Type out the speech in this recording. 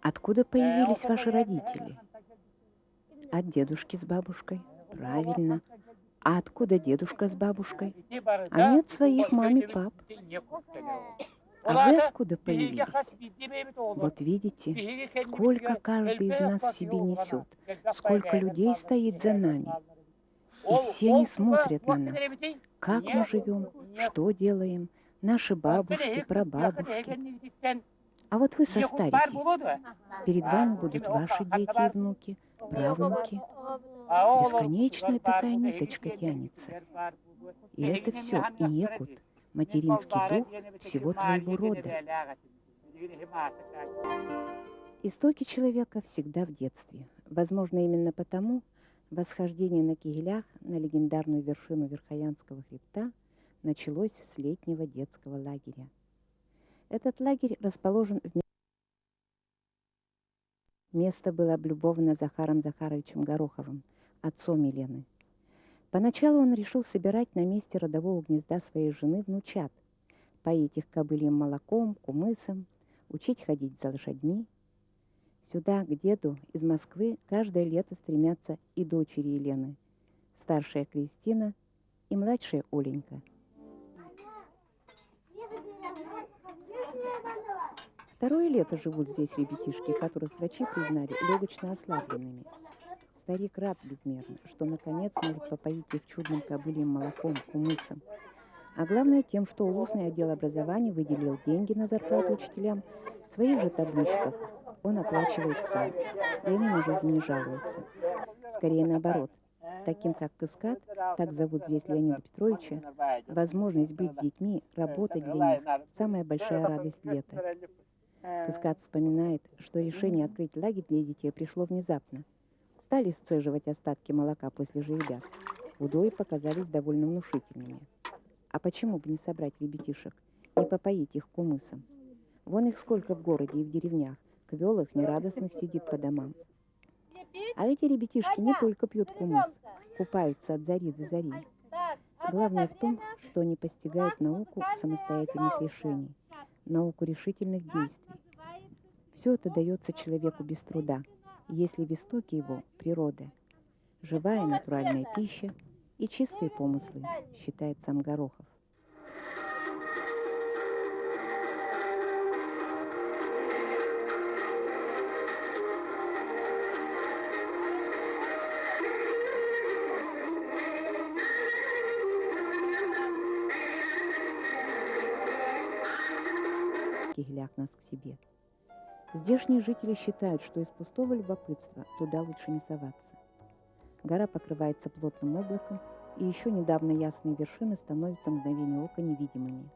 Откуда появились ваши родители? От дедушки с бабушкой. Правильно. А откуда дедушка с бабушкой? Они от своих мам и пап. А вы откуда появились? Вот видите, сколько каждый из нас в себе несет, сколько людей стоит за нами. И все они смотрят на нас, как мы живем, что делаем, наши бабушки, прабабушки. А вот вы состаритесь, перед вами будут ваши дети и внуки, правнуки. Бесконечная такая ниточка тянется. И это все Иекут, материнский дух всего твоего рода. Истоки человека всегда в детстве. Возможно, именно потому восхождение на кигелях на легендарную вершину Верхоянского хребта началось с летнего детского лагеря. Этот лагерь расположен в место было облюбовано Захаром Захаровичем Гороховым, отцом Елены. Поначалу он решил собирать на месте родового гнезда своей жены внучат, поить их кобыльем молоком, кумысом, учить ходить за лошадьми. Сюда, к деду, из Москвы, каждое лето стремятся и дочери Елены, старшая Кристина и младшая Оленька. Второе лето живут здесь ребятишки, которых врачи признали легочно ослабленными. Старик рад безмерно, что наконец может попоить их чудным кобыльем молоком, кумысом. А главное тем, что улусный отдел образования выделил деньги на зарплату учителям, своих же табличках он оплачивает сам, и они на жизнь не жалуются. Скорее наоборот, таким как Кыскат, так зовут здесь Леонида Петровича, возможность быть с детьми, работать для них – самая большая радость лета. Кыскат вспоминает, что решение открыть лагерь для детей пришло внезапно. Стали сцеживать остатки молока после жеребят. Удои показались довольно внушительными. А почему бы не собрать ребятишек, не попоить их кумысом? Вон их сколько в городе и в деревнях, квелых, нерадостных сидит по домам. А эти ребятишки не только пьют кумыс, купаются от зари до зари. Главное в том, что они постигают науку самостоятельных решений, науку решительных действий. Все это дается человеку без труда, если в истоке его природа. Живая натуральная пища и чистые помыслы, считает сам Горохов. Кигелях нас к себе. Здешние жители считают, что из пустого любопытства туда лучше не соваться. Гора покрывается плотным облаком, и еще недавно ясные вершины становятся в мгновение ока невидимыми.